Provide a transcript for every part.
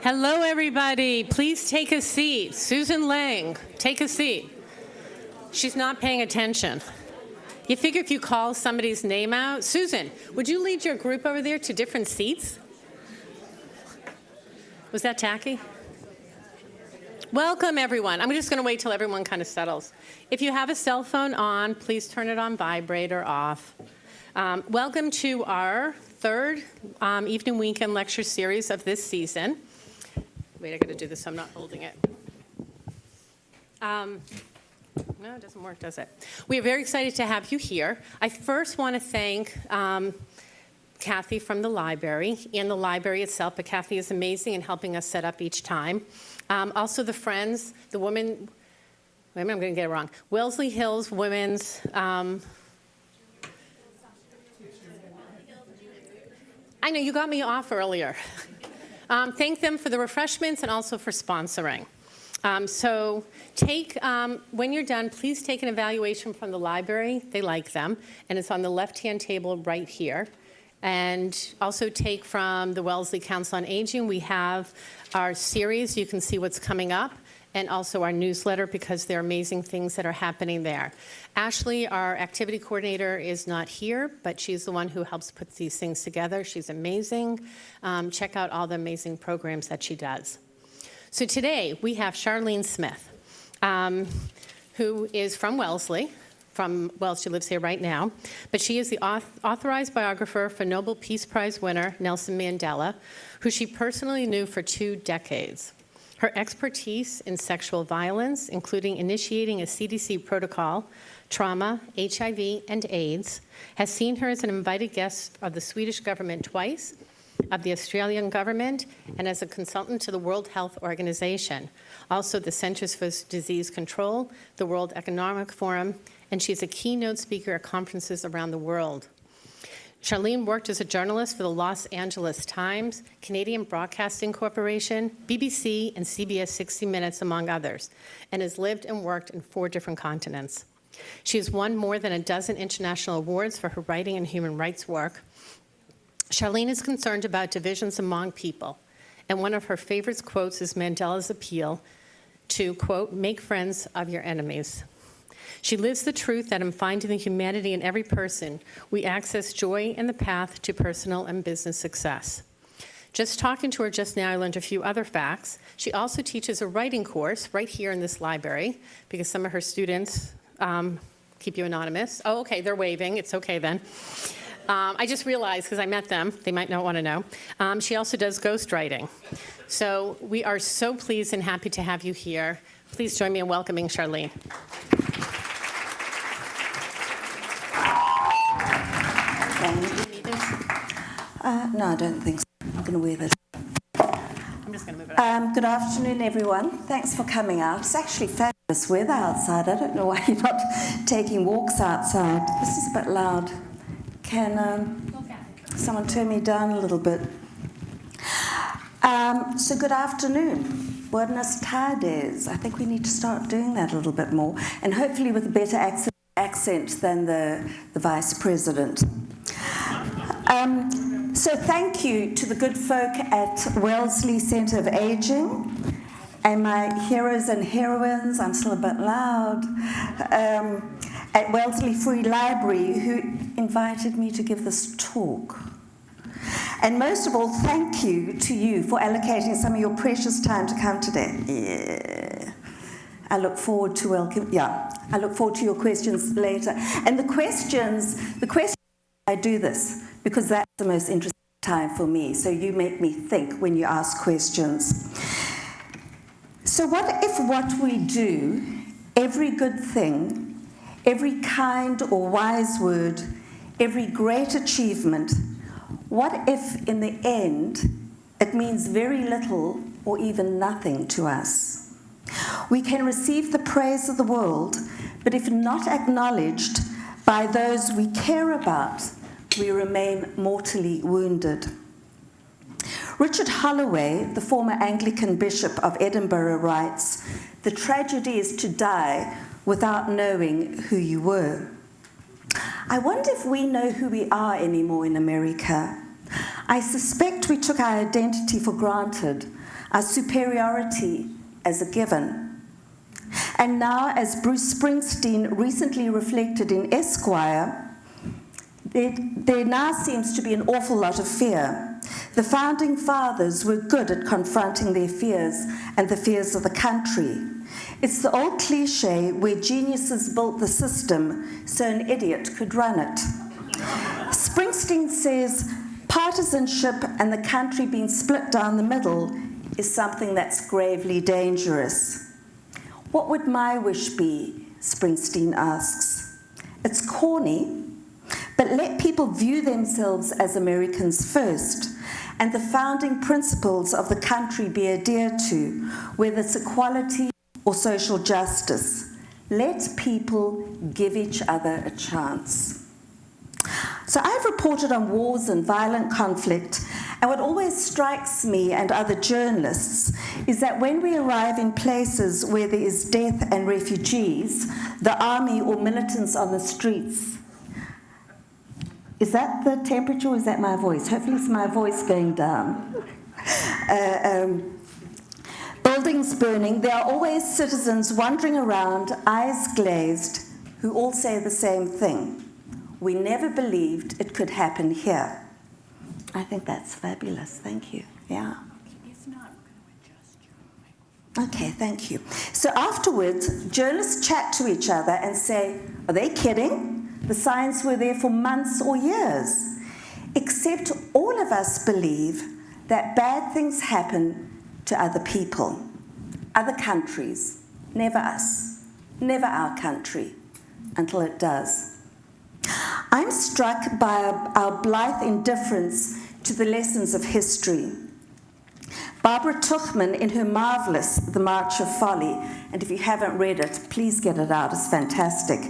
Hello, everybody. Please take a seat. Susan Lang, take a seat. She's not paying attention. You figure if you call somebody's name out, Susan, would you lead your group over there to different seats? Was that tacky? Welcome, everyone. I'm just going to wait till everyone kind of settles. If you have a cell phone on, please turn it on vibrate or off. Welcome to our third evening weekend lecture series of this season. Wait, I got to do this so I'm not holding it. No, it doesn't work, does it? We are very excited to have you here. I first want to thank Kathy from the library and the library itself, but Kathy is amazing in helping us set up each time. Also the Friends, the women, wait a minute, I'm going to get it wrong. Wellesley Hills Women's, I know you got me off earlier. Thank them for the refreshments and also for sponsoring. So when you're done, please take an evaluation from the library. They like them. And it's on the left-hand table right here. And also take from the Wellesley Council on Aging. We have our series. You can see what's coming up. And also our newsletter, because there are amazing things that are happening there. Ashley, our activity coordinator, is not here, but she's the one who helps put these things together. She's amazing. Check out all the amazing programs that she does. So today we have Charlene Smith, who is from Wellesley. She lives here right now. But she is the authorized biographer for Nobel Peace Prize winner Nelson Mandela, who she personally knew for 2 decades. Her expertise in sexual violence, including initiating a CDC protocol, trauma, HIV, and AIDS, has seen her as an invited guest of the Swedish government twice, of the Australian government, and as a consultant to the World Health Organization, also the Centers for Disease Control, the World Economic Forum, and she's a keynote speaker at conferences around the world. Charlene worked as a journalist for the Los Angeles Times, Canadian Broadcasting Corporation, BBC, and CBS 60 Minutes, among others, and has lived and worked in 4 different continents. She has won more than a dozen international awards for her writing and human rights work. Charlene is concerned about divisions among people, and one of her favorite quotes is Mandela's appeal to, quote, make friends of your enemies. She lives the truth that in finding the humanity in every person, we access joy in the path to personal and business success. Just talking to her just now, I learned a few other facts. She also teaches a writing course right here in this library, because some of her students keep you anonymous. Oh, okay, they're waving. It's okay then. I just realized, because I met them, they might not want to know. She also does ghostwriting. So we are so pleased and happy to have you here. Please join me in welcoming Charlene. No, I don't think so. I'm going to wear this. I'm just going to move it up. Good afternoon, everyone. Thanks for coming out. It's actually fabulous weather outside. I don't know why you're not taking walks outside. This is a bit loud. Can someone turn me down a little bit? So good afternoon. Buenas tardes. I think we need to start doing that a little bit more, and hopefully with a better accent than the Vice President. So thank you to the good folk at Wellesley Centre of Aging and my heroes and heroines, I'm still a bit loud, at Wellesley Free Library, who invited me to give this talk. And most of all, thank you to you for allocating some of your precious time to come today. Yeah. I look forward to I look forward to your questions later. And the questions, I do this because that's the most interesting time for me. So you make me think when you ask questions. So what if what we do, every good thing, every kind or wise word, every great achievement, what if in the end it means very little or even nothing to us? We can receive the praise of the world, but if not acknowledged by those we care about, we remain mortally wounded. Richard Holloway, the former Anglican Bishop of Edinburgh, writes, "The tragedy is to die without knowing who you were." I wonder if we know who we are anymore in America. I suspect we took our identity for granted our superiority as a given. And now, as Bruce Springsteen recently reflected in Esquire, there now seems to be an awful lot of fear. The founding fathers were good at confronting their fears and the fears of the country. It's the old cliche where geniuses built the system so an idiot could run it. Springsteen says partisanship and the country being split down the middle is something that's gravely dangerous. What would my wish be? Springsteen asks. It's corny, but let people view themselves as Americans first, and the founding principles of the country be adhered to, whether it's equality or social justice. Let people give each other a chance. So I've reported on wars and violent conflict, and what always strikes me and other journalists is that when we arrive in places where there is death and refugees, the army or militants on the streets. Is that the temperature or is that my voice? Hopefully it's my voice going down. Buildings burning, there are always citizens wandering around, eyes glazed, who all say the same thing. We never believed it could happen here. I think that's fabulous. Thank you. Yeah. It's not going to adjust your mic. Okay, thank you. So afterwards, journalists chat to each other and say, are they kidding? The signs were there for months or years. Except all of us believe that bad things happen to other people, other countries, never us, never our country, until it does. I'm struck by our blithe indifference to the lessons of history. Barbara Tuchman, in her marvelous The March of Folly, and if you haven't read it, please get it out, it's fantastic,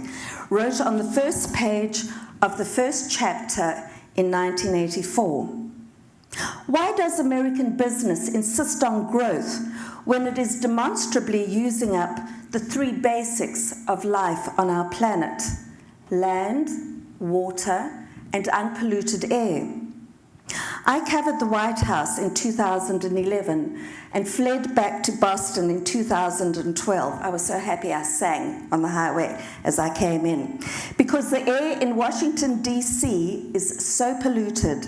wrote on the first page of the first chapter in 1984. Why does American business insist on growth when it is demonstrably using up the three basics of life on our planet? Land, water, and unpolluted air. I covered the White House in 2011 and fled back to Boston in 2012. I was so happy I sang on the highway as I came in, because the air in Washington, D.C. is so polluted.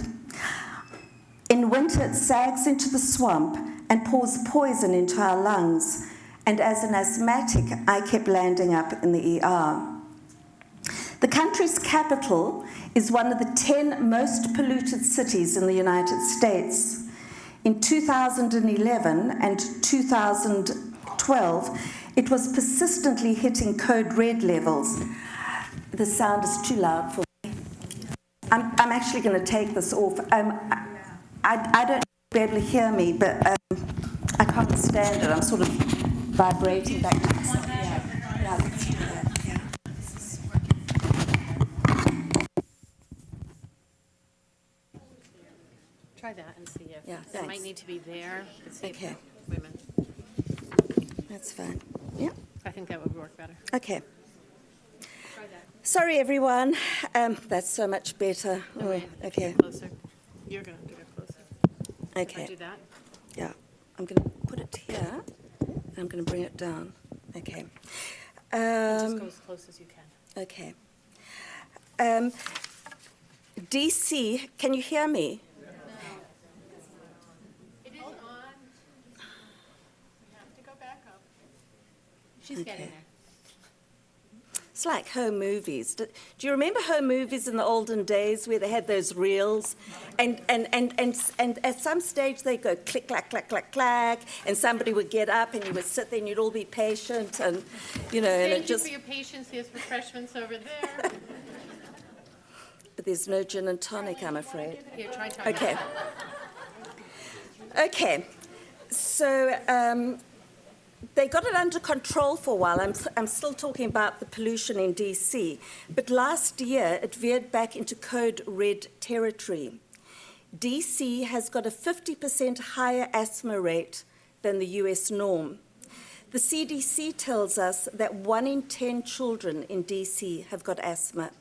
In winter, it sags into the swamp and pours poison into our lungs, and as an asthmatic, I kept landing up in the ER. The country's capital is one of the 10 most polluted cities in the United States. In 2011 and 2012, it was persistently hitting code red levels. The sound is too loud for me. I'm actually going to take this off. I don't be able to hear me, but I can't stand it. I'm sort of vibrating back to myself. Try that and see if Yeah, it thanks. might need to be there. To see if- Okay. Wait a minute. That's fine. Yeah. I think that would work better. Okay. Try that. Sorry, everyone. That's so much better. No, wait. Okay. Closer. You're going to have to get closer. If I Okay. do that. Yeah. I'm going to put it here, and I'm going to bring it down. Okay. Just go as close as you can. Okay. DC, can you hear me? It is on. We have to go back up. She's getting Okay. there. It's like home movies. Do you remember home movies in the olden days where they had those reels? And at some stage they go click, clack, clack, clack, clack, and somebody would get up and you would sit there and you'd all be patient and, you know, and it Thank you just... for your patience. There's refreshments over there. But there's no gin and tonic, I'm afraid. Here, try. Okay. Okay. So they got it under control for a while. I'm still talking about the pollution in DC. But last year, it veered back into code red territory. DC has got a 50% higher asthma rate than the US norm. The CDC tells us that 1 in 10 children in DC have got asthma,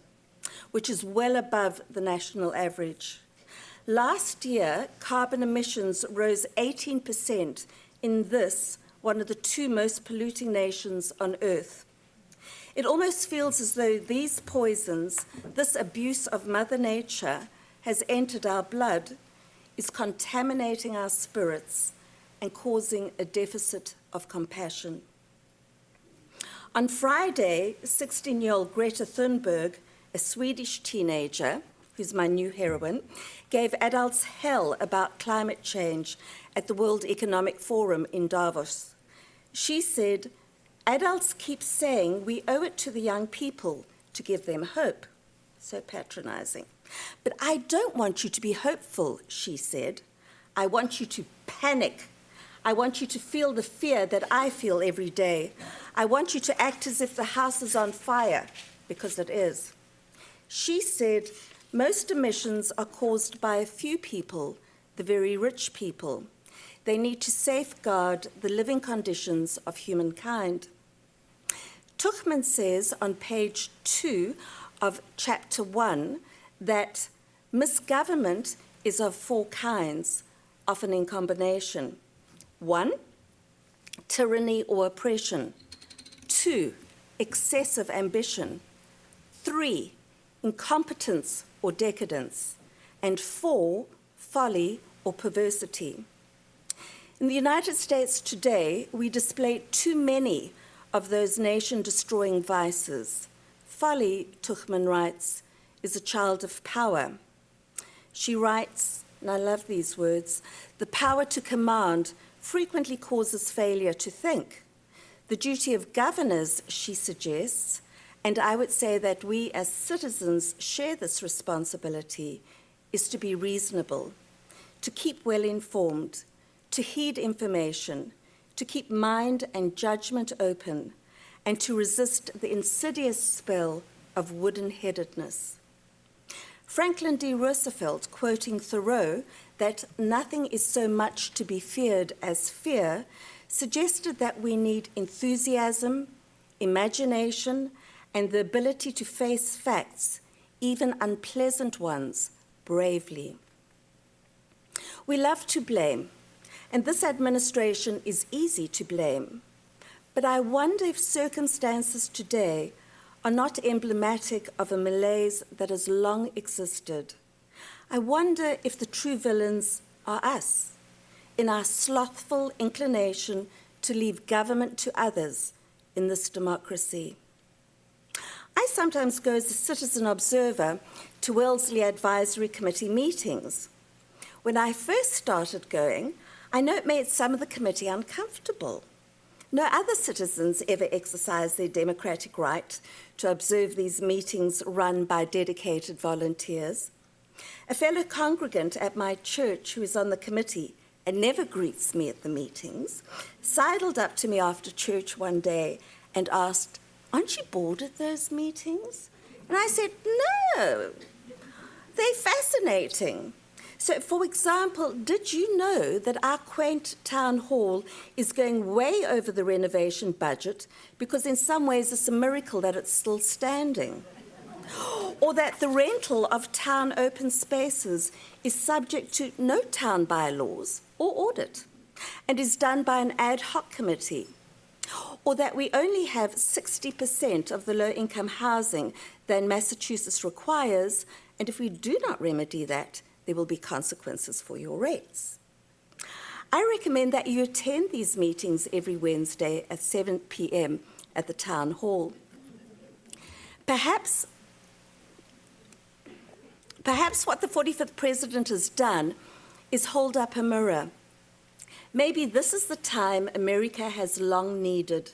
which is well above the national average. Last year, carbon emissions rose 18% in this, one of the two most polluting nations on Earth. It almost feels as though these poisons, this abuse of Mother Nature, has entered our blood, is contaminating our spirits and causing a deficit of compassion. On Friday, 16-year-old Greta Thunberg, a Swedish teenager, who's my new heroine, gave adults hell about climate change at the World Economic Forum in Davos. She said, "Adults keep saying we owe it to the young people to give them hope." So patronizing. "But I don't want you to be hopeful," she said. "I want you to panic. I want you to feel the fear that I feel every day. I want you to act as if the house is on fire, because it is." She said, "Most emissions are caused by a few people, the very rich people. They need to safeguard the living conditions of humankind." Tuchman says on page 2 of chapter 1 that misgovernment is of 4 kinds, often in combination. 1, tyranny or oppression. 2, excessive ambition. 3, incompetence or decadence. And 4, folly or perversity. In the United States today, we display too many of those nation-destroying vices. Folly, Tuchman writes, is a child of power. She writes, and I love these words, "The power to command frequently causes failure to think. The duty of governors," she suggests, and I would say that we as citizens share this responsibility, is to be reasonable, to keep well informed, to heed information, to keep mind and judgment open, and to resist the insidious spell of wooden-headedness. Franklin D. Roosevelt, quoting Thoreau, that nothing is so much to be feared as fear, suggested that we need enthusiasm, imagination, and the ability to face facts, even unpleasant ones, bravely. We love to blame, and this administration is easy to blame. But I wonder if circumstances today are not emblematic of a malaise that has long existed. I wonder if the true villains are us, in our slothful inclination to leave government to others in this democracy. I sometimes go as a citizen observer to Wellesley Advisory Committee meetings. When I first started going, I know it made some of the committee uncomfortable. No other citizens ever exercise their democratic right to observe these meetings run by dedicated volunteers. A fellow congregant at my church who is on the committee and never greets me at the meetings sidled up to me after church one day and asked, "Aren't you bored at those meetings?" And I said, "No, they're fascinating." So, for example, did you know that our quaint town hall is going way over the renovation budget because in some ways it's a miracle that it's still standing? Or that the rental of town open spaces is subject to no town bylaws or audit and is done by an ad hoc committee? Or that we only have 60% of the low-income housing that Massachusetts requires, and if we do not remedy that, there will be consequences for your rates. I recommend that you attend these meetings every Wednesday at 7 p.m. at the town hall. Perhaps what the 45th president has done is hold up a mirror. Maybe this is the time America has long needed,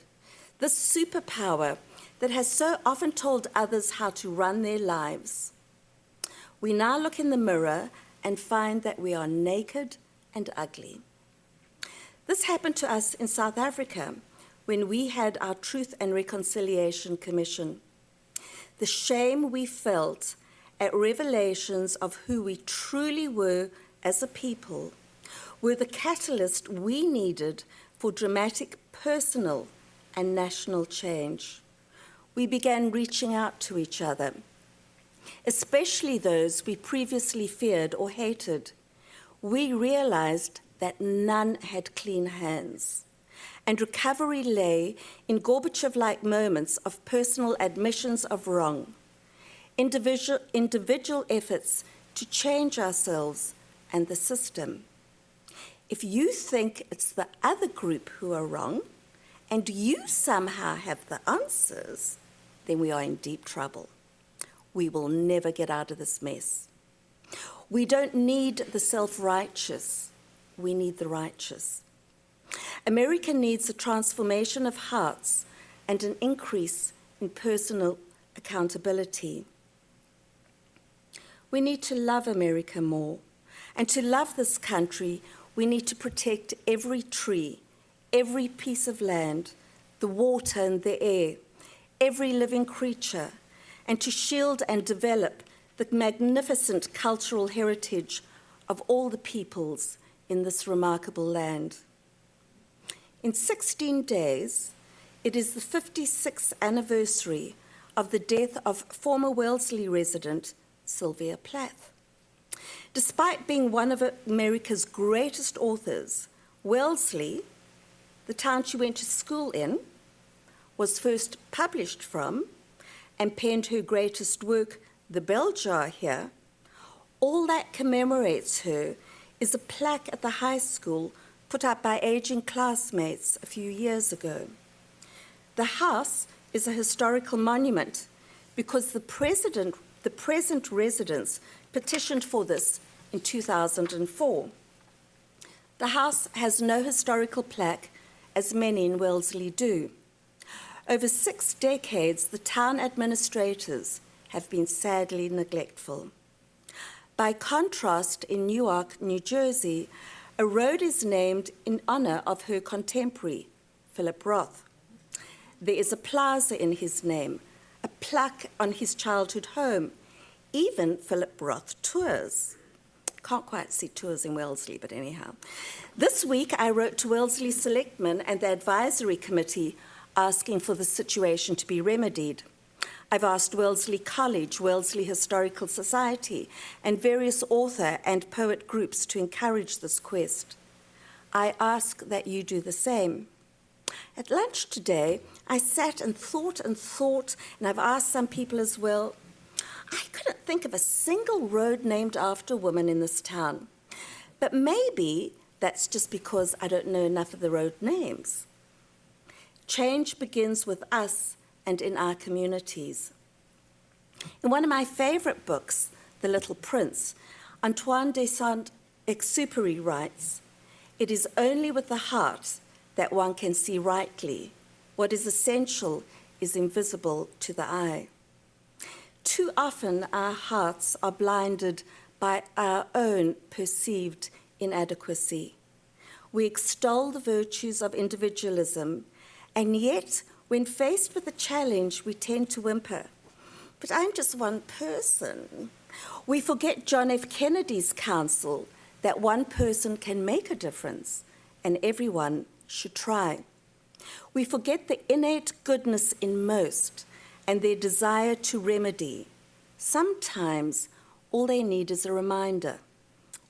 this superpower that has so often told others how to run their lives. We now look in the mirror and find that we are naked and ugly. This happened to us in South Africa when we had our Truth and Reconciliation Commission. The shame we felt at revelations of who we truly were as a people were the catalyst we needed for dramatic personal and national change. We began reaching out to each other. especially those we previously feared or hated. We realized that none had clean hands, and recovery lay in Gorbachev-like moments of personal admissions of wrong, individual efforts to change ourselves and the system. If you think it's the other group who are wrong, and you somehow have the answers, then we are in deep trouble. We will never get out of this mess. We don't need the self-righteous, we need the righteous. America needs a transformation of hearts and an increase in personal accountability. We need to love America more, and to love this country, we need to protect every tree, every piece of land, the water and the air, every living creature, and to shield and develop the magnificent cultural heritage of all the peoples in this remarkable land. In 16 days, it is the 56th anniversary of the death of former Wellesley resident Sylvia Plath. Despite being one of America's greatest authors, Wellesley, the town she went to school in, was first published from, and penned her greatest work, The Bell Jar here. All that commemorates her is a plaque at the high school put up by aging classmates a few years ago. The house is a historical monument because the present residents petitioned for this in 2004. The house has no historical plaque, as many in Wellesley do. Over 6 decades, the town administrators have been sadly neglectful. By contrast, in Newark, New Jersey, a road is named in honor of her contemporary, Philip Roth. There is a plaza in his name, a plaque on his childhood home. Even Philip Roth tours. Can't quite see tours in Wellesley, but anyhow. This week, I wrote to Wellesley Selectmen and the Advisory Committee asking for the situation to be remedied. I've asked Wellesley College, Wellesley Historical Society, and various author and poet groups to encourage this quest. I ask that you do the same. At lunch today, I sat and thought, and I've asked some people as well. I couldn't think of a single road named after a woman in this town. But maybe that's just because I don't know enough of the road names. Change begins with us and in our communities. In one of my favorite books, The Little Prince, Antoine de Saint-Exupéry writes, "It is only with the heart that one can see rightly. What is essential is invisible to the eye." Too often our hearts are blinded by our own perceived inadequacy. We extol the virtues of individualism, and yet when faced with a challenge, we tend to whimper. But I'm just one person. We forget John F. Kennedy's counsel that one person can make a difference, and everyone should try. We forget the innate goodness in most and their desire to remedy. Sometimes all they need is a reminder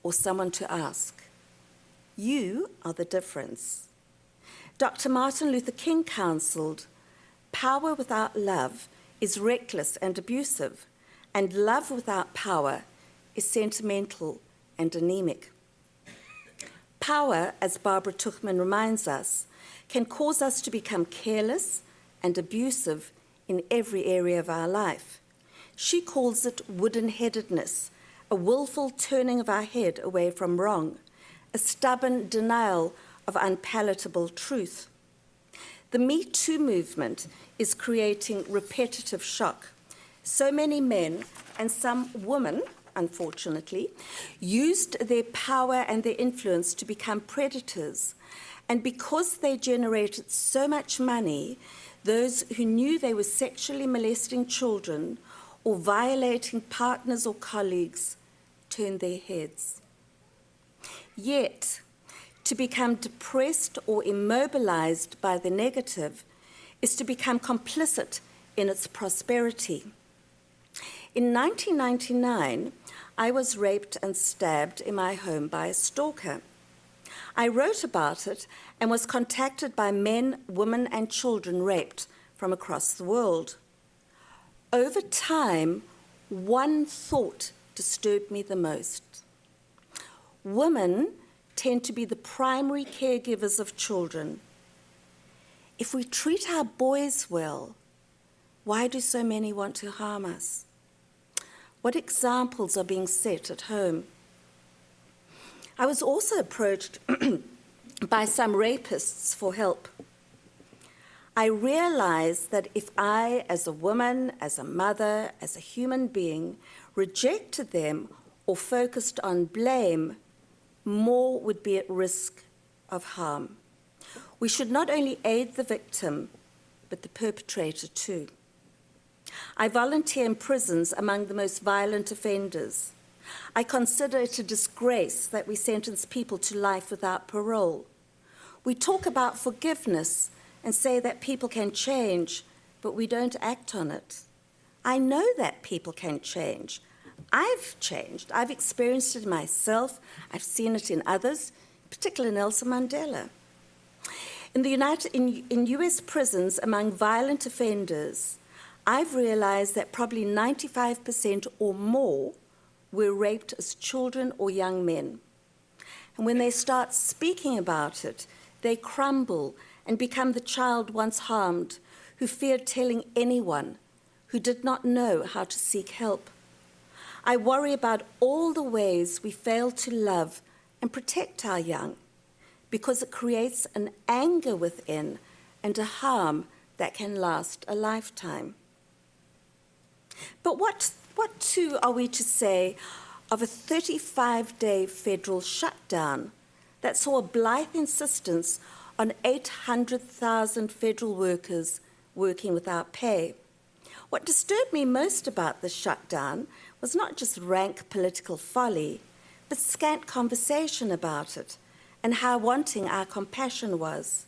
or someone to ask. You are the difference. Dr. Martin Luther King counseled, "Power without love is reckless and abusive, and love without power is sentimental and anemic." Power, as Barbara Tuchman reminds us, can cause us to become careless and abusive in every area of our life. She calls it wooden-headedness, a willful turning of our head away from wrong, a stubborn denial of unpalatable truth. The Me Too movement is creating repetitive shock. So many men and some women, unfortunately, used their power and their influence to become predators. And because they generated so much money, those who knew they were sexually molesting children or violating partners or colleagues turned their heads. Yet, to become depressed or immobilized by the negative is to become complicit in its prosperity. In 1999, I was raped and stabbed in my home by a stalker. I wrote about it and was contacted by men, women, and children raped from across the world. Over time, one thought disturbed me the most. Women tend to be the primary caregivers of children. If we treat our boys well, why do so many want to harm us? What examples are being set at home? I was also approached by some rapists for help. I realized that if I, as a woman, as a mother, as a human being, rejected them or focused on blame, more would be at risk of harm. We should not only aid the victim, but the perpetrator too. I volunteer in prisons among the most violent offenders. I consider it a disgrace that we sentence people to life without parole. We talk about forgiveness and say that people can change, but we don't act on it. I know that people can change. I've changed. I've experienced it myself. I've seen it in others, particularly Nelson Mandela. In US prisons, among violent offenders, I've realized that probably 95% or more were raped as children or young men. And when they start speaking about it, they crumble and become the child once harmed, who feared telling anyone, who did not know how to seek help. I worry about all the ways we fail to love and protect our young, because it creates an anger within and a harm that can last a lifetime. But what too are we to say of a 35-day federal shutdown that saw a blithe insistence on 800,000 federal workers working without pay? What disturbed me most about the shutdown was not just rank political folly, but scant conversation about it and how wanting our compassion was.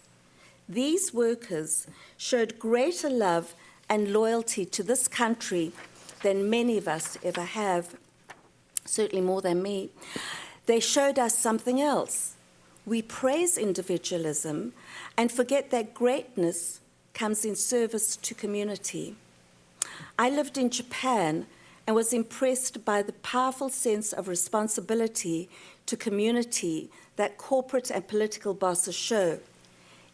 These workers showed greater love and loyalty to this country than many of us ever have, certainly more than me. They showed us something else. We praise individualism and forget that greatness comes in service to community. I lived in Japan and was impressed by the powerful sense of responsibility to community that corporate and political bosses show.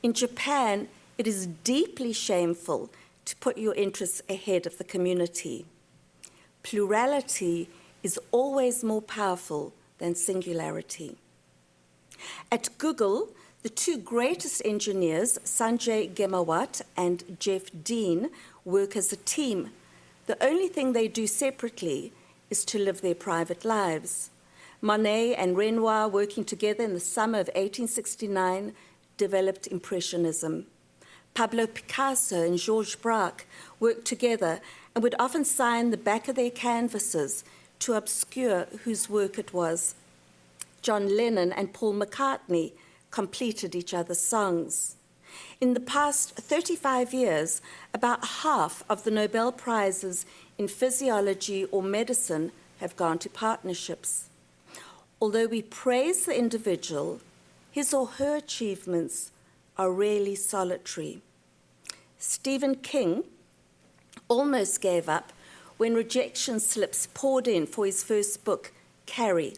In Japan, it is deeply shameful to put your interests ahead of the community. Plurality is always more powerful than singularity. At Google, the two greatest engineers, Sanjay Gemawat and Jeff Dean, work as a team. The only thing they do separately is to live their private lives. Monet and Renoir, working together in the summer of 1869, developed Impressionism. Pablo Picasso and Georges Braque worked together and would often sign the back of their canvases to obscure whose work it was. John Lennon and Paul McCartney completed each other's songs. In the past 35 years, about half of the Nobel Prizes in physiology or medicine have gone to partnerships. Although we praise the individual, his or her achievements are rarely solitary. Stephen King almost gave up when rejection slips poured in for his first book, Carrie.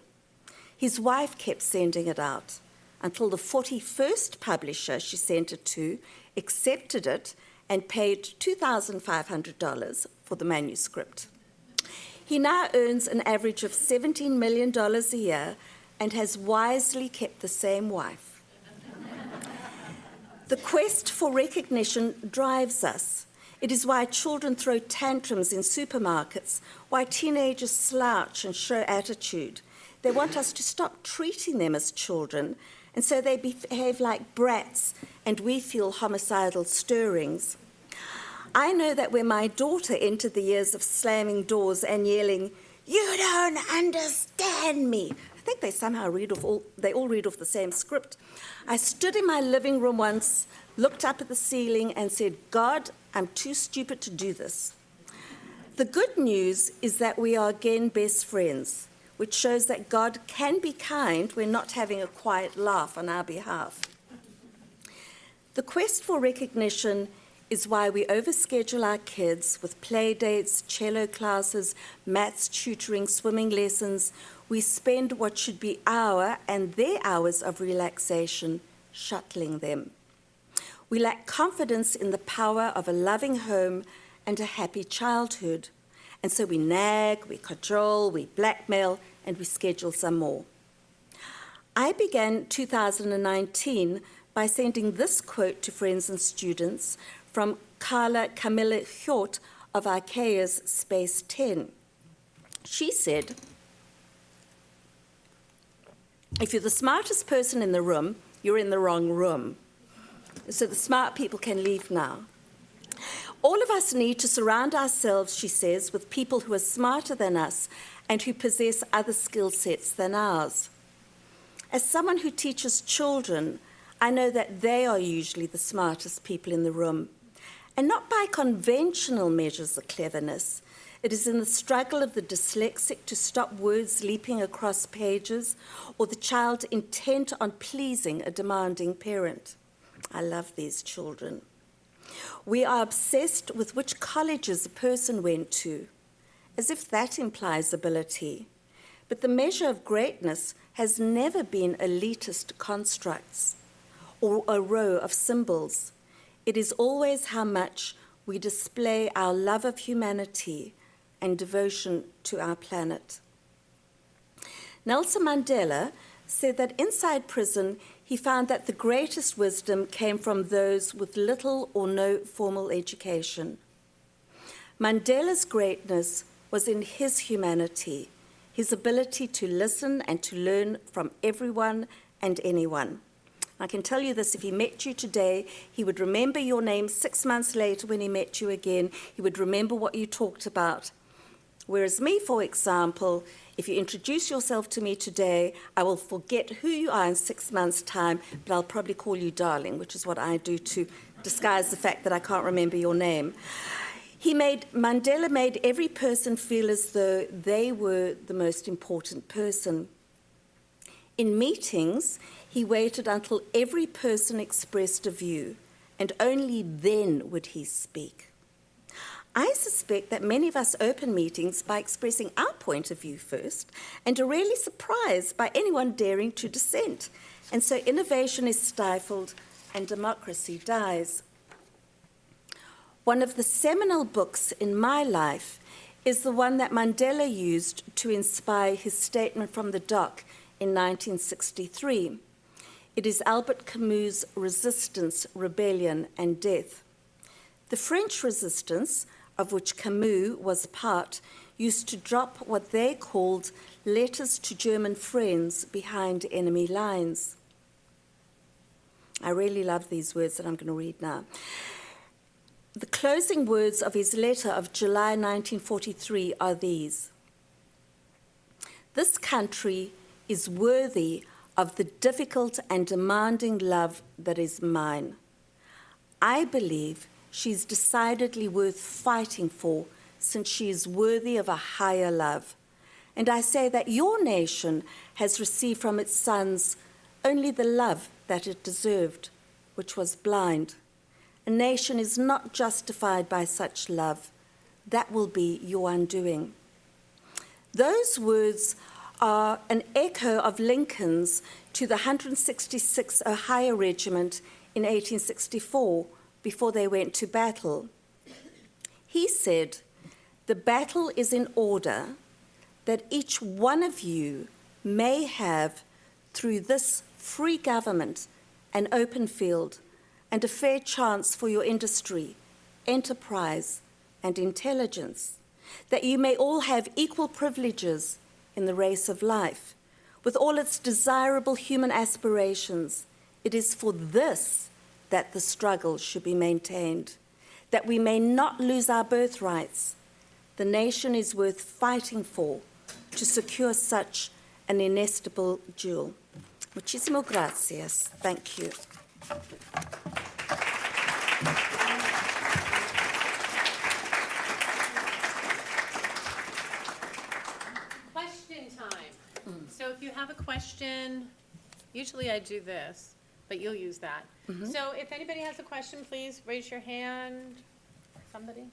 His wife kept sending it out until the 41st publisher she sent it to accepted it and paid $2,500 for the manuscript. He now earns an average of $17 million a year and has wisely kept the same wife. The quest for recognition drives us. It is why children throw tantrums in supermarkets, why teenagers slouch and show attitude. They want us to stop treating them as children, and so they behave like brats, and we feel homicidal stirrings. I know that when my daughter entered the years of slamming doors and yelling, "You don't understand me," I think they somehow all read off the same script. I stood in my living room once, looked up at the ceiling and said, "God, I'm too stupid to do this." The good news is that we are again best friends, which shows that God can be kind when not having a quiet laugh on our behalf. The quest for recognition is why we overschedule our kids with play dates, cello classes, maths tutoring, swimming lessons. We spend what should be our and their hours of relaxation shuttling them. We lack confidence in the power of a loving home and a happy childhood. And so we nag, we cajole, we blackmail, and we schedule some more. I began 2019 by sending this quote to friends and students from Carla Camilla Hjort of IKEA's Space 10. She said, "If you're the smartest person in the room, you're in the wrong room." So the smart people can leave now. All of us need to surround ourselves, she says, with people who are smarter than us and who possess other skill sets than ours. As someone who teaches children, I know that they are usually the smartest people in the room, and not by conventional measures of cleverness. It is in the struggle of the dyslexic to stop words leaping across pages, or the child intent on pleasing a demanding parent. I love these children. We are obsessed with which colleges a person went to, as if that implies ability. But the measure of greatness has never been elitist constructs or a row of symbols. It is always how much we display our love of humanity and devotion to our planet. Nelson Mandela said that inside prison, he found that the greatest wisdom came from those with little or no formal education. Mandela's greatness was in his humanity, his ability to listen and to learn from everyone and anyone. I can tell you this, if he met you today, he would remember your name 6 months later when he met you again. He would remember what you talked about. Whereas me, for example, if you introduce yourself to me today, I will forget who you are in 6 months' time, but I'll probably call you darling, which is what I do to disguise the fact that I can't remember your name. Mandela made every person feel as though they were the most important person. In meetings, he waited until every person expressed a view, and only then would he speak. I suspect that many of us open meetings by expressing our point of view first and are really surprised by anyone daring to dissent. And so innovation is stifled and democracy dies. One of the seminal books in my life is the one that Mandela used to inspire his statement from the dock in 1963. It is Albert Camus' Resistance, Rebellion and Death. The French resistance, of which Camus was part, used to drop what they called letters to German friends behind enemy lines. I really love these words that I'm going to read now. The closing words of his letter of July 1943 are these: "This country is worthy of the difficult and demanding love that is mine. I believe she's decidedly worth fighting for, since she is worthy of a higher love. And I say that your nation has received from its sons only the love that it deserved, which was blind. A nation is not justified by such love. That will be your undoing." Those words are an echo of Lincoln's to the 166th Ohio Regiment in 1864, before they went to battle. He said, "The battle is in order that each one of you may have, through this free government, an open field and a fair chance for your industry, enterprise, and intelligence, that you may all have equal privileges in the race of life, with all its desirable human aspirations. It is for this that the struggle should be maintained, that we may not lose our birthrights. The nation is worth fighting for to secure such an inestimable jewel." Muchísimas gracias. Thank you. So if you have a question, usually I do this, but you'll use that. So if anybody has a question, please raise your hand. Somebody?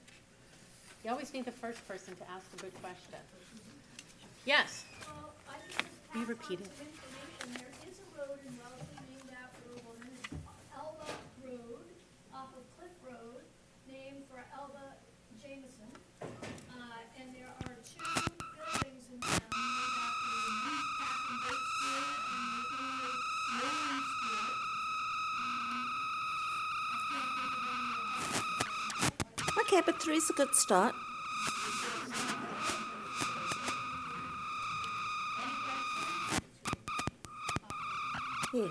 You always need the first person to ask a good question. Yes? Well, I can just Will you pass on repeat it? some information. There is a road in Wellesley named after a woman. It's Elba Road, off of Cliff Road, named for Elba Jameson. And there are two buildings in town named after women, Catherine Bates Stewart and Naomi Stewart. I can't think of any of Okay, but three's a good start. Yes.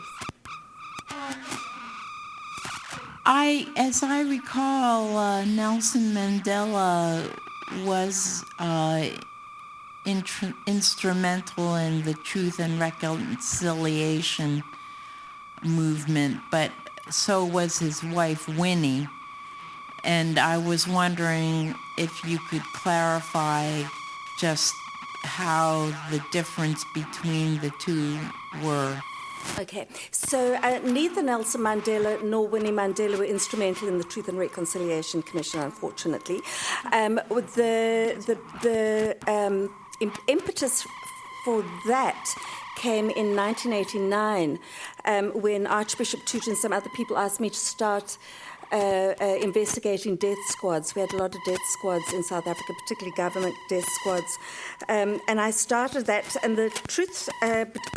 As I recall, Nelson Mandela was instrumental in the Truth and Reconciliation movement, but so was his wife, Winnie. And I was wondering if you could clarify just how the difference between the two were. Okay, so neither Nelson Mandela nor Winnie Mandela were instrumental in the Truth and Reconciliation Commission, unfortunately. With the impetus for that came in 1989 when Archbishop Tutu and some other people asked me to start investigating death squads. We had a lot of death squads in South Africa, particularly government death squads. And I started that, and the truth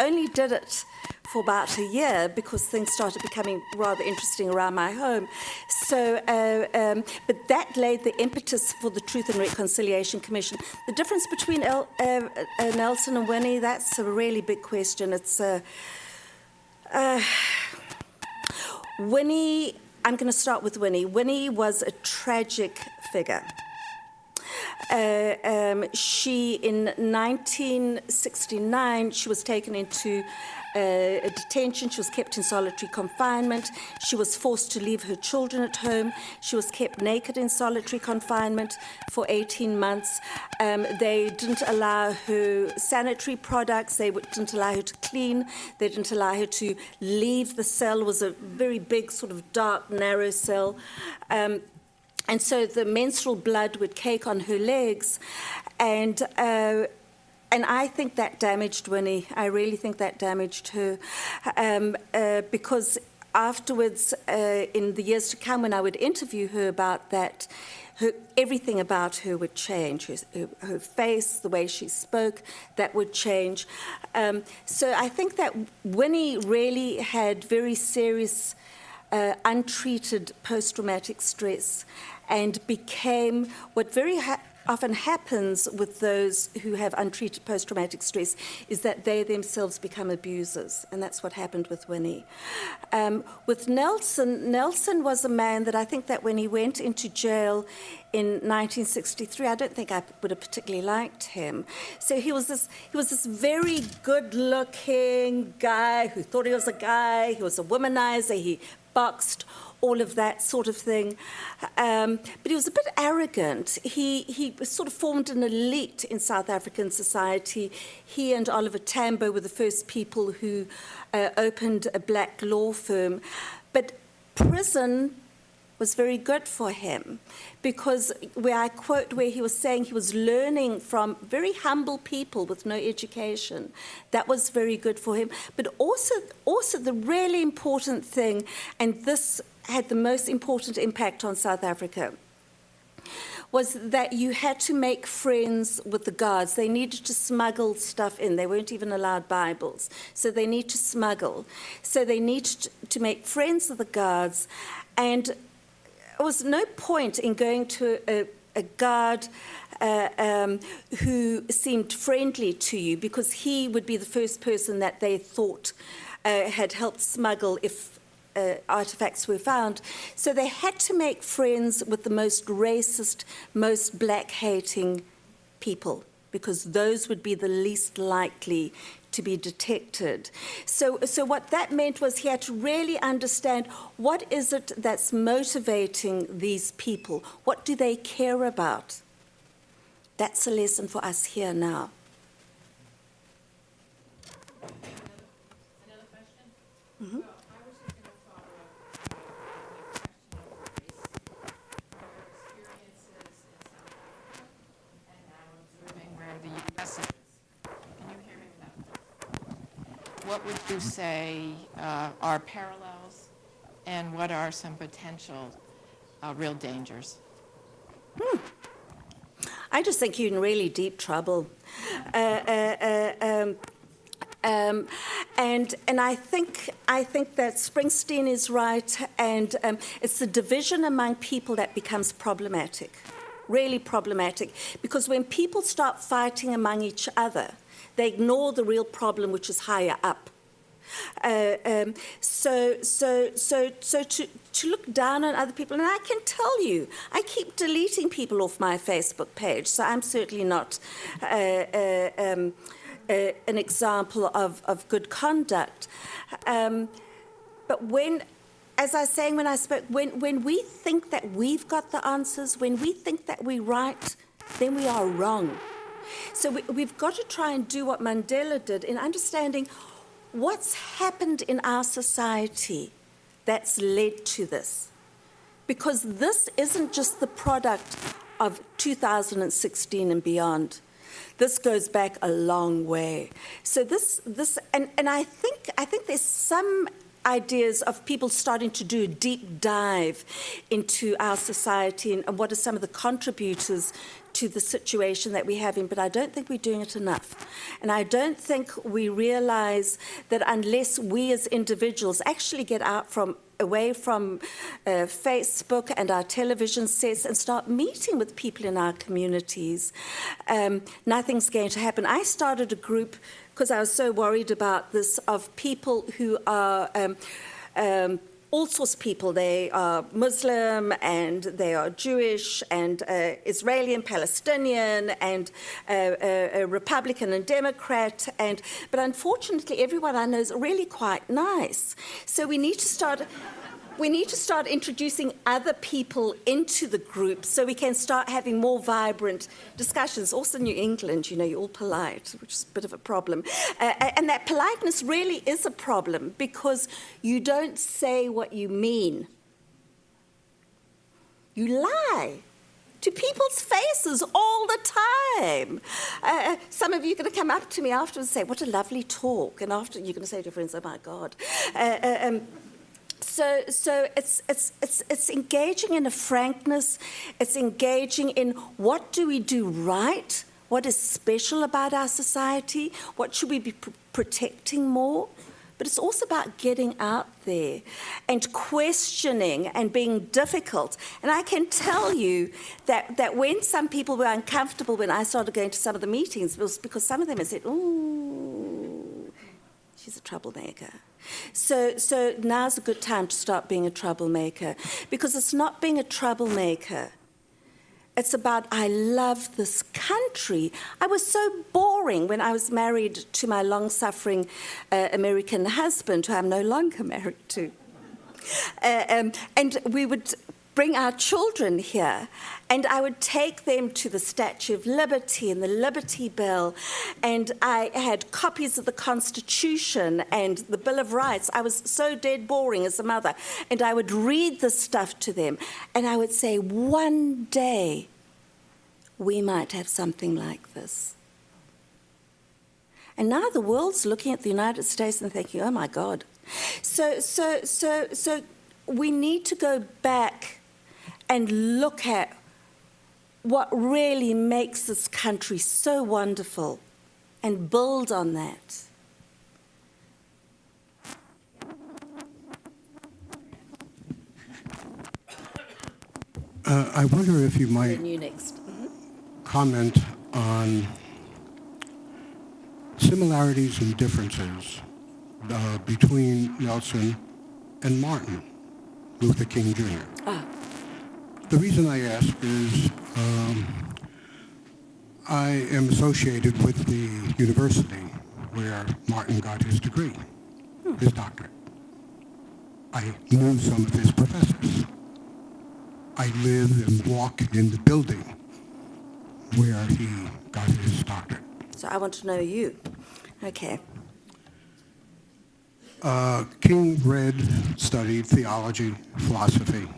only did it for about a year because things started becoming rather interesting around my home. So, but that laid the impetus for the Truth and Reconciliation Commission. The difference between Nelson and Winnie, that's a really big question. It's Winnie, I'm going to start with Winnie. Winnie was a tragic figure. She, in 1969, she was taken into a detention. She was kept in solitary confinement. She was forced to leave her children at home. She was kept naked in solitary confinement for 18 months. They didn't allow her sanitary products. They didn't allow her to clean. They didn't allow her to leave the cell. It was a very big, sort of dark, narrow cell. And so the menstrual blood would cake on her legs. And I think that damaged Winnie. I really think that damaged her. Because afterwards, in the years to come, when I would interview her about that, everything about her would change. Her face, the way she spoke, that would change. So I think that Winnie really had very serious untreated post-traumatic stress and became what very often happens with those who have untreated post-traumatic stress is that they themselves become abusers, and that's what happened with Winnie. With Nelson was a man that I think that when he went into jail in 1963, I don't think I would have particularly liked him. So he was this very good-looking guy who thought he was a guy. He was a womanizer. He boxed, all of that sort of thing. But he was a bit arrogant. He sort of formed an elite in South African society. He and Oliver Tambo were the first people who opened a black law firm. But prison was very good for him because where I quote where he was saying he was learning from very humble people with no education. That was very good for him. But also the really important thing, and this had the most important impact on South Africa, was that you had to make friends with the guards. They needed to smuggle stuff in. They weren't even allowed Bibles. So they need to smuggle. So they needed to make friends with the guards. And there was no point in going to a guard who seemed friendly to you because he would be the first person that they thought had helped smuggle if artifacts were found. So they had to make friends with the most racist, most black-hating people because those would be the least likely to be detected. So what that meant was he had to really understand what is it that's motivating these people? What do they care about? That's a lesson for us here now. Where the U.S. is. Can you hear me now? What would you say are parallels, and what are some potential real dangers? I just think you're in really deep trouble. And I think that Springsteen is right, and it's the division among people that becomes problematic, really problematic, because when people start fighting among each other, they ignore the real problem, which is higher up. So to look down on other people, and I can tell you, I keep deleting people off my Facebook page, so I'm certainly not an example of good conduct. But when, as I was saying when I spoke, when we think that we've got the answers, when we think that we're right, then we are wrong. So we've got to try and do what Mandela did in understanding what's happened in our society that's led to this. Because this isn't just the product of 2016 and beyond. This goes back a long way. So and I think there's some ideas of people starting to do a deep dive into our society and what are some of the contributors to the situation that we have in, but I don't think we're doing it enough. And I don't think we realize that unless we as individuals actually get away from Facebook and our television sets and start meeting with people in our communities, nothing's going to happen. I started a group because I was so worried about this, of people who are all sorts of people. They are Muslim and they are Jewish and Israeli and Palestinian and Republican and Democrat. But unfortunately, everyone I know is really quite nice. So we need to start introducing other people into the group so we can start having more vibrant discussions. Also New England, you're all polite, which is a bit of a problem. And that politeness really is a problem because you don't say what you mean. You lie to people's faces all the time. Some of you are going to come up to me afterwards and say, what a lovely talk. And after you're going to say to your friends, oh my God. So it's engaging in a frankness. It's engaging in what do we do right? What is special about our society? What should we be protecting more? But it's also about getting out there and questioning and being difficult. And I can tell you that when some people were uncomfortable when I started going to some of the meetings, it was because some of them had said, ooh, she's a troublemaker. So now's a good time to start being a troublemaker, because it's not being a troublemaker. It's about, I love this country. I was so boring when I was married to my long-suffering American husband, who I'm no longer married to. And we would bring our children here, and I would take them to the Statue of Liberty and the Liberty Bell, and I had copies of the Constitution and the Bill of Rights. I was so dead boring as a mother, and I would read this stuff to them, and I would say, one day we might have something like this. And now the world's looking at the United States and thinking, oh my God. So we need to go back and look at what really makes this country so wonderful and build on that. I wonder if you might Then you next. comment on similarities and differences between Nelson and Martin Luther King Jr. The reason I ask is I am associated with the university where Martin got his degree, his doctorate. I knew some of his professors. I live and walk in the building where he got his doctorate. So I want to know you. Okay. King studied theology, philosophy.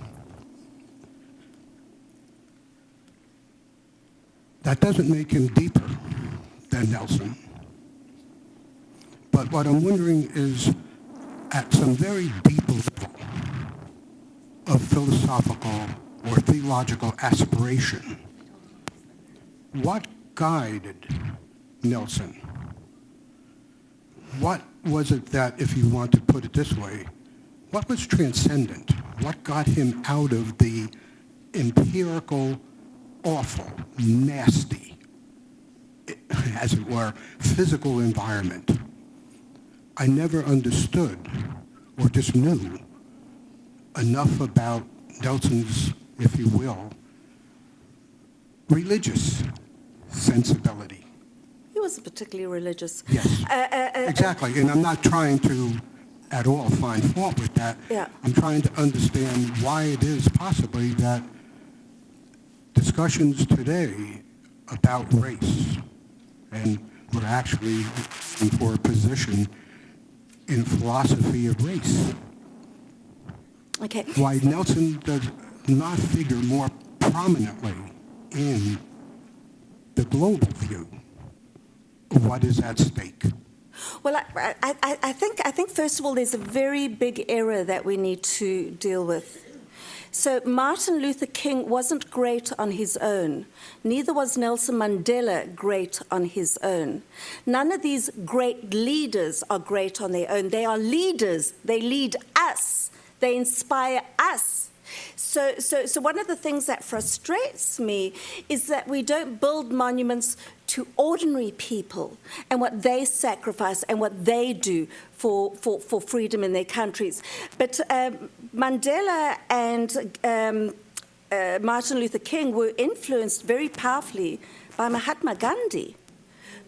That doesn't make him deeper than Nelson. But what I'm wondering is, at some very deep level of philosophical or theological aspiration, what guided Nelson? What was it that, if you want to put it this way, what was transcendent? What got him out of the empirical, awful, nasty, as it were, physical environment? I never understood, or just knew, enough about Nelson's, if you will, religious sensibility. He wasn't particularly religious. Yes, exactly. And I'm not trying to at all find fault with that. Yeah. I'm trying to understand why it is possibly that discussions today about race, and we're actually looking for a position in philosophy of race, Okay. why Nelson does not figure more prominently in the global view of what is at stake. Well, I think first of all, there's a very big error that we need to deal with. So Martin Luther King wasn't great on his own. Neither was Nelson Mandela great on his own. None of these great leaders are great on their own. They are leaders. They lead us. They inspire us. So one of the things that frustrates me is that we don't build monuments to ordinary people and what they sacrifice and what they do for freedom in their countries. But Mandela and Martin Luther King were influenced very powerfully by Mahatma Gandhi,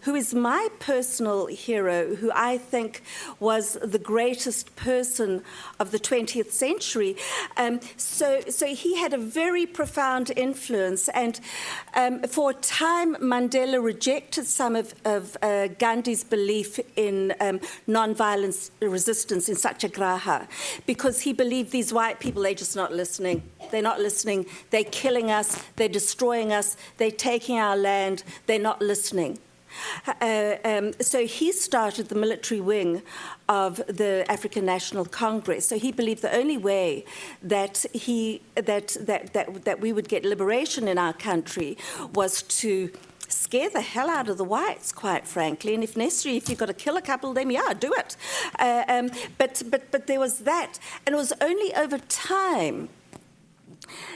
who is my personal hero, who I think was the greatest person of the 20th century. So he had a very profound influence, and for a time Mandela rejected some of Gandhi's belief in non-violence resistance in satyagraha, because he believed these white people, they're just not listening. They're not listening. They're killing us. They're destroying us. They're taking our land. They're not listening. So he started the military wing of the African National Congress. So he believed the only way that we would get liberation in our country was to scare the hell out of the whites, quite frankly. And if necessary, if you've got to kill a couple of them, yeah, do it. But there was that. And it was only over time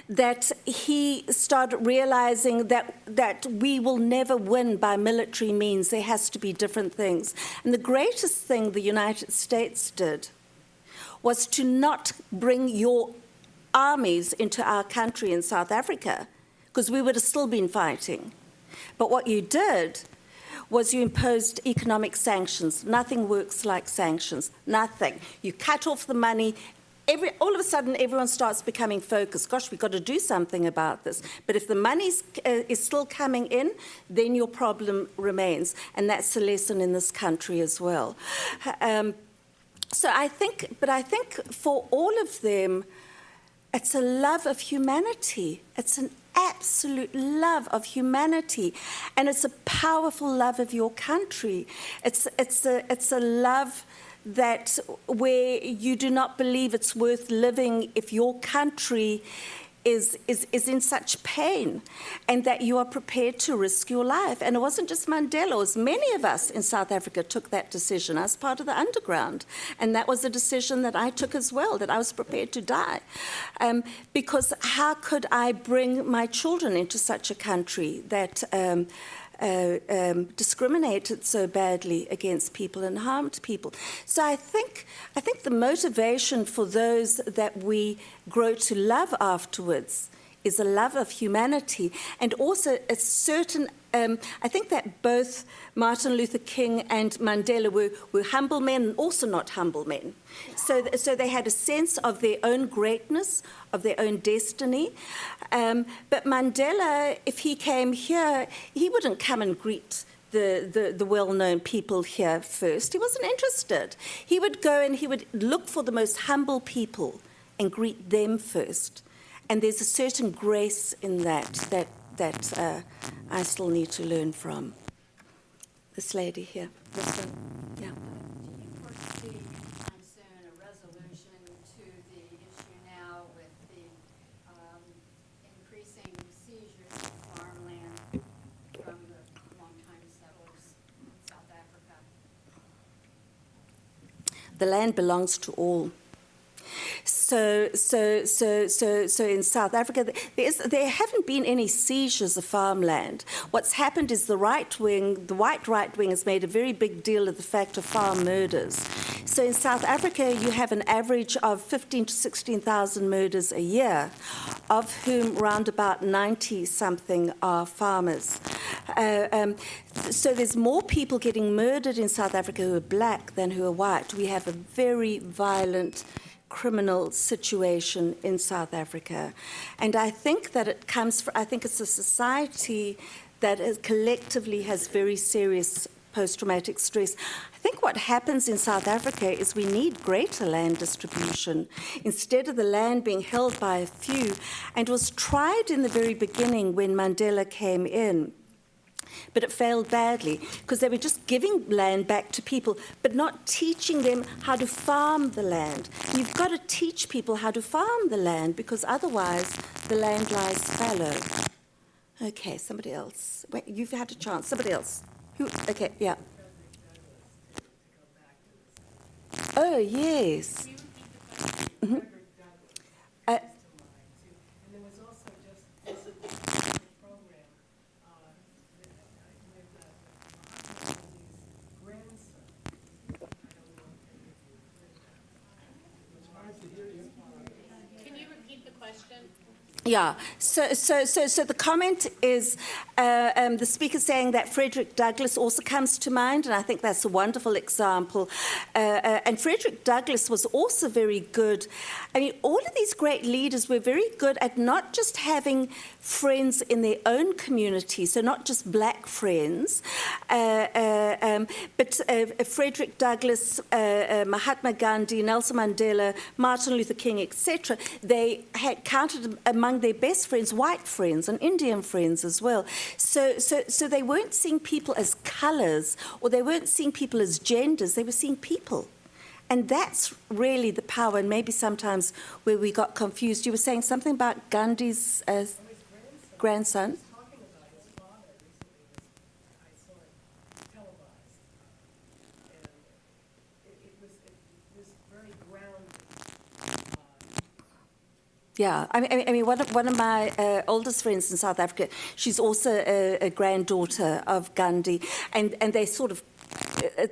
that he started realizing that we will never win by military means. There has to be different things. And the greatest thing the United States did was to not bring your armies into our country in South Africa, because we would have still been fighting. But what you did was you imposed economic sanctions. Nothing works like sanctions. Nothing. You cut off the money. All of a sudden, everyone starts becoming focused. Gosh, we've got to do something about this. But if the money is still coming in, then your problem remains. And that's the lesson in this country as well. So I think for all of them, it's a love of humanity. It's an absolute love of humanity. And it's a powerful love of your country. It's a love that where you do not believe it's worth living if your country is in such pain, and that you are prepared to risk your life. And it wasn't just Mandela, it was many of us in South Africa took that decision as part of the underground. And that was a decision that I took as well, that I was prepared to die. Because how could I bring my children into such a country that discriminated so badly against people and harmed people? So I think the motivation for those that we grow to love afterwards is a love of humanity, and also a certain, I think that both Martin Luther King and Mandela were humble men and also not humble men. So they had a sense of their own greatness, of their own destiny. But Mandela, if he came here, he wouldn't come and greet the well-known people here first. He wasn't interested. He would go and he would look for the most humble people and greet them first. And there's a certain grace in that I still need to learn from. This lady here, this one, yeah. Do you foresee anytime soon a resolution to the issue now with the increasing seizures of farmland from the longtime settlers in South Africa? The land belongs to all. So in South Africa, there haven't been any seizures of farmland. What's happened is the white right wing has made a very big deal of the fact of farm murders. So in South Africa, you have an average of 15 to 16,000 murders a year, of whom round about 90-something are farmers. So there's more people getting murdered in South Africa who are black than who are white. We have a very violent criminal situation in South Africa. And I think that it comes from, I think it's a society that collectively has very serious post-traumatic stress. I think what happens in South Africa is we need greater land distribution instead of the land being held by a few. And it was tried in the very beginning when Mandela came in. But it failed badly because they were just giving land back to people, but not teaching them how to farm the land. You've got to teach people how to farm the land because otherwise the land lies fallow. Okay, somebody else. Wait, you've had a chance. Somebody else. Who? Okay, yeah. Oh, yes. Mm-hmm. Yeah, so the comment is the speaker saying that Frederick Douglass also comes to mind, and I think that's a wonderful example. And Frederick Douglass was also very good. I mean, all of these great leaders were very good at not just having friends in their own community, so not just black friends, but Frederick Douglass, Mahatma Gandhi, Nelson Mandela, Martin Luther King, etc. They had counted among their best friends white friends and Indian friends as well. So they weren't seeing people as colors, or they weren't seeing people as genders. They were seeing people. And that's really the power, and maybe sometimes where we got confused. You were saying something about Gandhi's grandson? Yeah, I mean, one of my oldest friends in South Africa, she's also a granddaughter of Gandhi, and they sort of,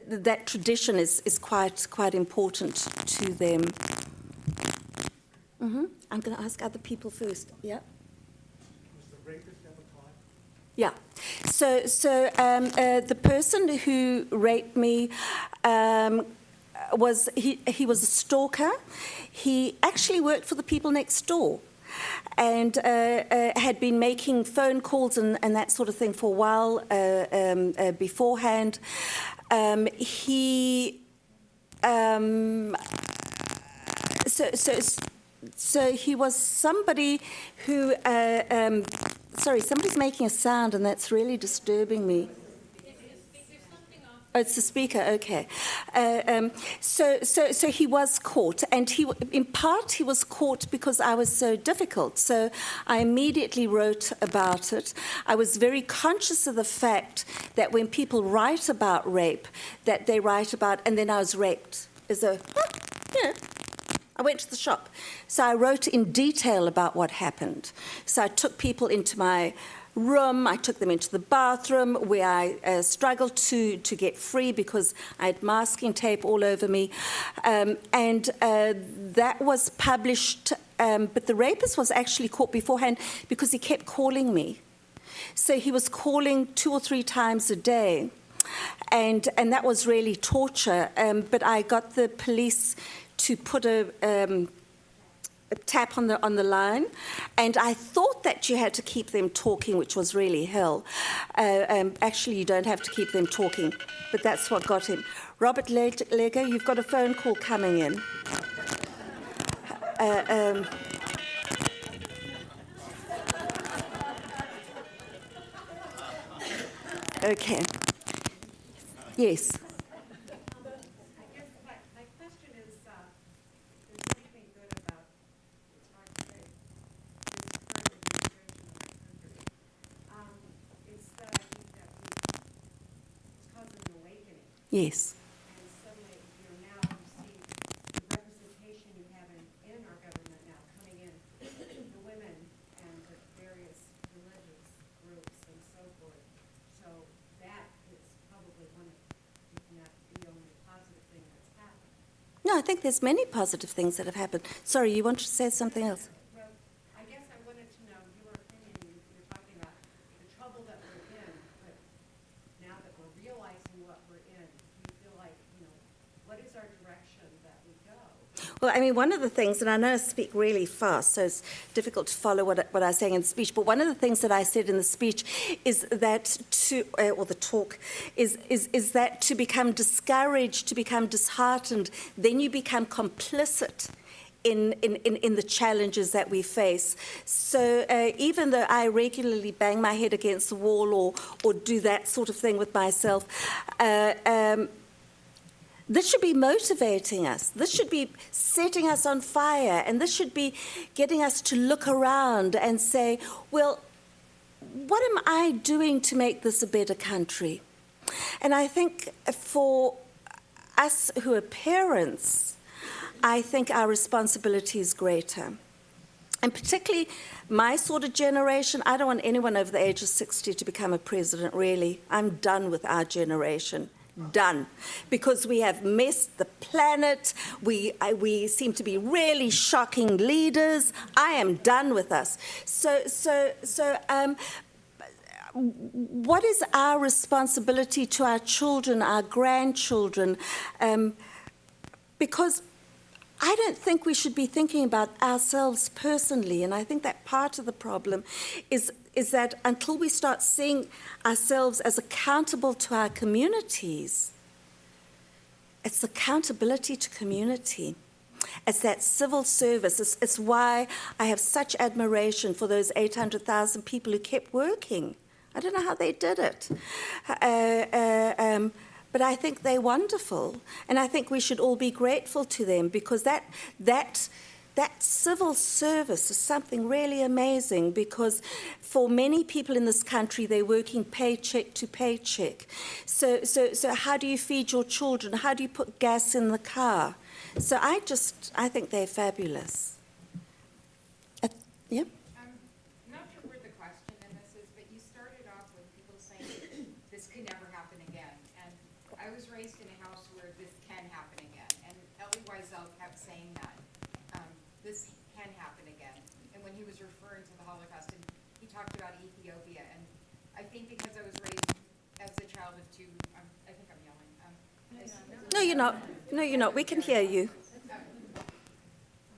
that tradition is quite important to them. Mm-hmm. I'm going to ask other people first. Yeah. Was the rapist ever caught? Yeah. So the person who raped me was he was a stalker. He actually worked for the people next door, and had been making phone calls and that sort of thing for a while beforehand. So he was somebody who. Sorry, somebody's making a sound, and that's really disturbing me. Oh, it's the speaker, okay. So he was caught, and in part he was caught because I was so difficult. So I immediately wrote about it. I was very conscious of the fact that when people write about rape, that they write about, and then I was raped. I went to the shop. So I wrote in detail about what happened. So I took people into my room, I took them into the bathroom where I struggled to get free because I had masking tape all over me. And that was published, but the rapist was actually caught beforehand because he kept calling me. So he was calling 2 or 3 times a day. And that was really torture. But I got the police to put a tap on the line, and I thought that you had to keep them talking, which was really hell. Actually, you don't have to keep them talking, but that's what got him. Robert Lego, you've got a phone call coming in. Okay. Yes. I guess my question is, there's something good about it's hard to say, this current administration of the country. It's that I think that it's caused an awakening. Yes. And suddenly, now you see the representation you have in our government now coming in, the women and the various religious groups and so forth. So that is probably one of, if not the only positive thing that's happened. No, I think there's many positive things that have happened. Sorry, you wanted to say something else? Well, I guess I wanted to know your opinion. You're talking about the trouble that we're in, but now that we're realizing what we're in, do you feel like, what is our direction that we go? Well, I mean, one of the things, and I know I speak really fast, so it's difficult to follow what I was saying in the speech, but one of the things that I said in the speech is that or the talk, is that to become discouraged, to become disheartened, then you become complicit in the challenges that we face. So even though I regularly bang my head against the wall or do that sort of thing with myself, this should be motivating us. This should be setting us on fire. And this should be getting us to look around and say, well, what am I doing to make this a better country? And I think for us who are parents, I think our responsibility is greater. And particularly my sort of generation, I don't want anyone over the age of 60 to become a president, really. I'm done with our generation. Done. Because we have messed the planet. We seem to be really shocking leaders. I am done with us. So what is our responsibility to our children, our grandchildren? Because I don't think we should be thinking about ourselves personally, and I think that part of the problem is that until we start seeing ourselves as accountable to our communities, it's accountability to community. It's that civil service. It's why I have such admiration for those 800,000 people who kept working. I don't know how they did it. But I think they're wonderful, and I think we should all be grateful to them, because that civil service is something really amazing, because for many people in this country, they're working paycheck to paycheck. So how do you feed your children? How do you put gas in the car? So I think they're fabulous. Yeah? I'm not sure where the question in this is, but you started off with people saying this could never happen again. And I was raised in a house where this can happen again. And Elie Wiesel kept saying that. This can happen again. And when he was referring to the Holocaust, and he talked about Ethiopia. And I think because I was raised as a child of two, I think I'm yelling. No, you're not. No, you're not. We can hear you.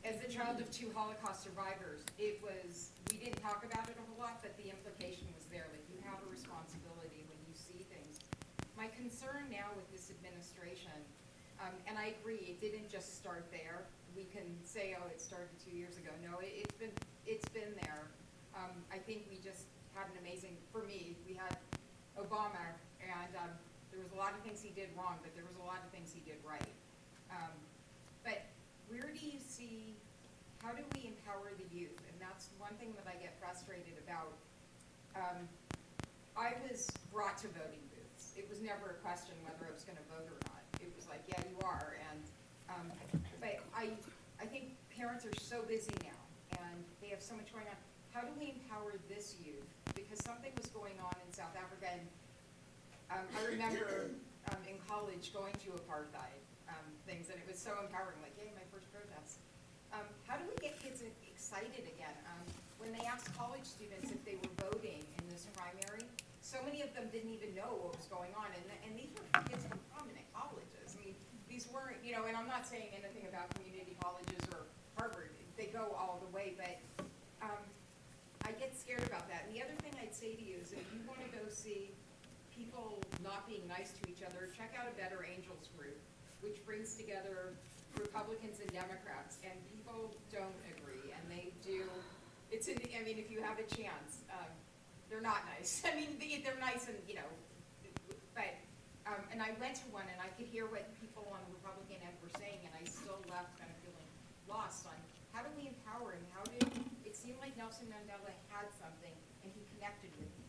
As a child of two Holocaust survivors, we didn't talk about it a whole lot, but the implication was there, that you have a responsibility when you see things. My concern now with this administration, and I agree, it didn't just start there. We can say, oh, it started 2 years ago. No, it's been there. I think we just had an amazing, for me, we had Obama, and there was a lot of things he did wrong, but there was a lot of things he did right. But where do you see, how do we empower the youth? And that's one thing that I get frustrated about. I was brought to voting booths. It was never a question whether I was going to vote or not. It was like, yeah, you are. And but I think parents are so busy now, and they have so much going on. How do we empower this youth? Because something was going on in South Africa, and I remember in college going to apartheid things, and it was so empowering, like, yay, my first protest. How do we get kids excited again? When they asked college students if they were voting in this primary, so many of them didn't even know what was going on, and these were kids from prominent colleges. I mean, these weren't, and I'm not saying anything about community colleges or Harvard. They go all the way, but I get scared about that. And the other thing I'd say to you is if you want to go see people not being nice to each other, check out a Better Angels group, which brings together Republicans and Democrats, and people don't agree, and they do. I mean, if you have a chance, they're not nice. I mean, they're nice and, but, and I went to one and I could hear what people on the Republican end were saying, and I still left kind of feeling lost on how do we empower him? It seemed like Nelson Mandela had something and he connected with you.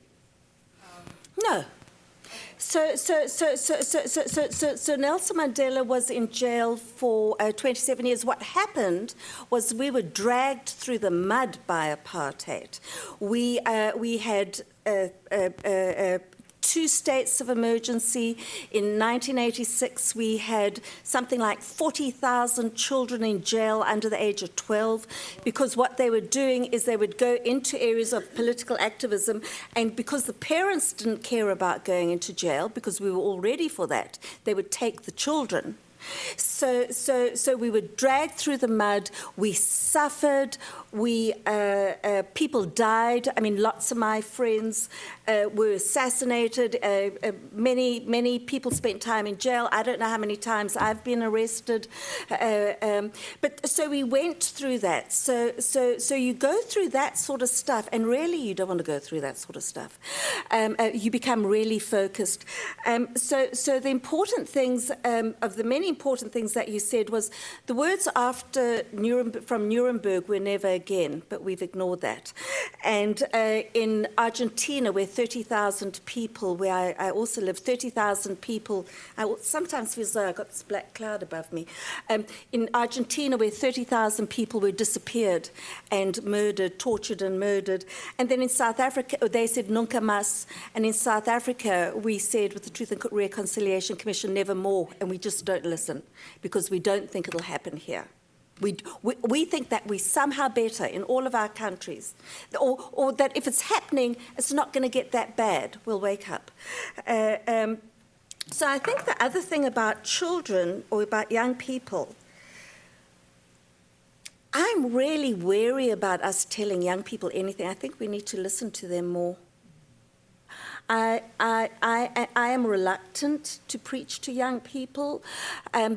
No. So Nelson Mandela was in jail for 27 years. What happened was we were dragged through the mud by apartheid. We had 2 states of emergency. In 1986, we had something like 40,000 children in jail under the age of 12, because what they were doing is they would go into areas of political activism, and because the parents didn't care about going into jail, because we were all ready for that, they would take the children. So we were dragged through the mud. We suffered. People died. I mean, lots of my friends were assassinated. Many people spent time in jail. I don't know how many times I've been arrested. But so we went through that. So you go through that sort of stuff, and really you don't want to go through that sort of stuff. You become really focused. So the important things, of the many important things that you said, was the words after from Nuremberg were never again, but we've ignored that. And in Argentina, where 30,000 people, where I also live, 30,000 people, I sometimes feel as though I've got this black cloud above me. In Argentina, where 30,000 people were disappeared and murdered, tortured and murdered. And then in South Africa, they said nunca más. And in South Africa, we said with the Truth and Reconciliation Commission, never more. And we just don't listen, because we don't think it'll happen here. We think that we're somehow better in all of our countries, or that if it's happening, it's not going to get that bad. We'll wake up. So I think the other thing about children or about young people, I'm really wary about us telling young people anything. I think we need to listen to them more. I am reluctant to preach to young people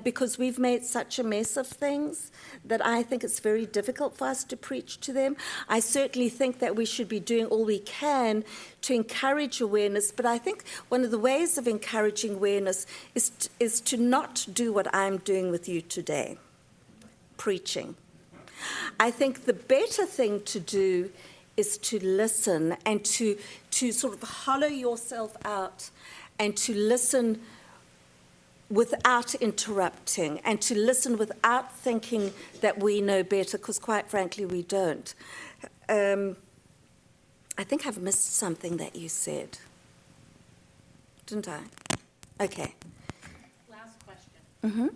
because we've made such a mess of things that I think it's very difficult for us to preach to them. I certainly think that we should be doing all we can to encourage awareness, but I think one of the ways of encouraging awareness is to not do what I'm doing with you today, preaching. I think the better thing to do is to listen and to sort of hollow yourself out and to listen without interrupting and to listen without thinking that we know better, because quite frankly we don't. I think I've missed something that you said. Didn't I? Okay. Last question. Mm-hmm.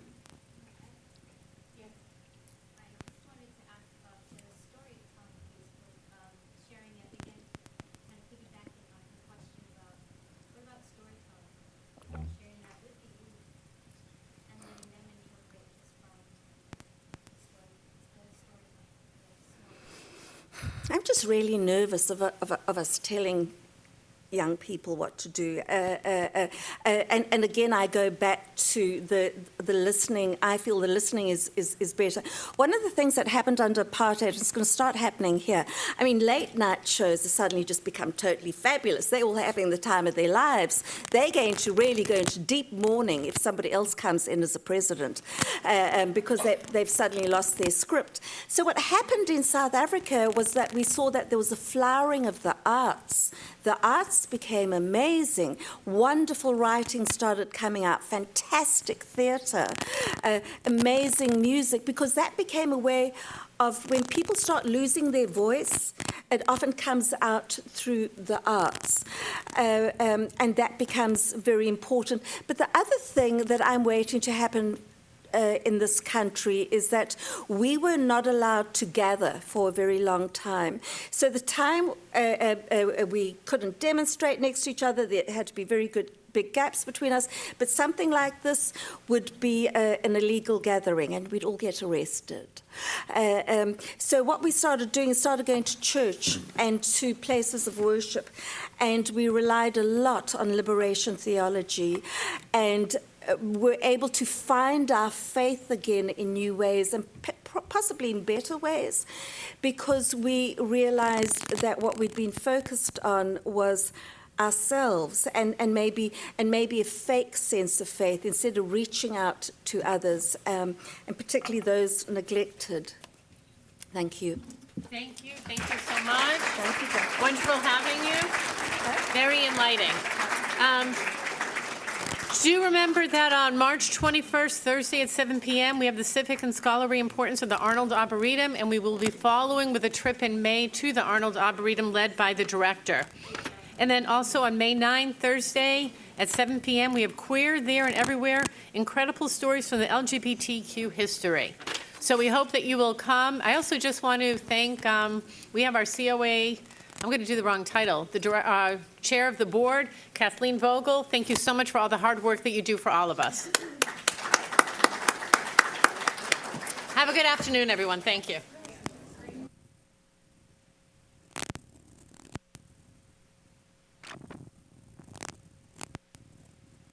I'm just really nervous of us telling young people what to do. And again, I go back to the listening. I feel the listening is better. One of the things that happened under apartheid, it's going to start happening here. I mean, late night shows have suddenly just become totally fabulous. They're all having the time of their lives. They're going to really go into deep mourning if somebody else comes in as a president because they've suddenly lost their script. So what happened in South Africa was that we saw that there was a flowering of the arts. The arts became amazing. Wonderful writing started coming out, fantastic theatre, amazing music, because that became a way of, when people start losing their voice, it often comes out through the arts, and that becomes very important. But the other thing that I'm waiting to happen in this country is that we were not allowed to gather for a very long time. So the time we couldn't demonstrate next to each other, there had to be very good big gaps between us, but something like this would be an illegal gathering and we'd all get arrested. So what we started doing is started going to church and to places of worship, and we relied a lot on liberation theology, and were able to find our faith again in new ways and possibly in better ways, because we realized that what we'd been focused on was ourselves and maybe a fake sense of faith instead of reaching out to others, and particularly those neglected. Thank you. Thank you so much. Thank you. Thank you. Wonderful having you. Very enlightening. Do remember that on March 21st, Thursday at 7 p.m., we have the civic and scholarly importance of the Arnold Arboretum, and we will be following with a trip in May to the Arnold Arboretum led by the director. And then also on May 9, Thursday at 7 p.m., we have Queer There and Everywhere, Incredible Stories from the LGBTQ History. So we hope that you will come. I also just want to thank, we have our COA, I'm going to do the wrong title, the chair of the board, Kathleen Vogel. Thank you so much for all the hard work that you do for all of us. Have a good afternoon, everyone. Thank you.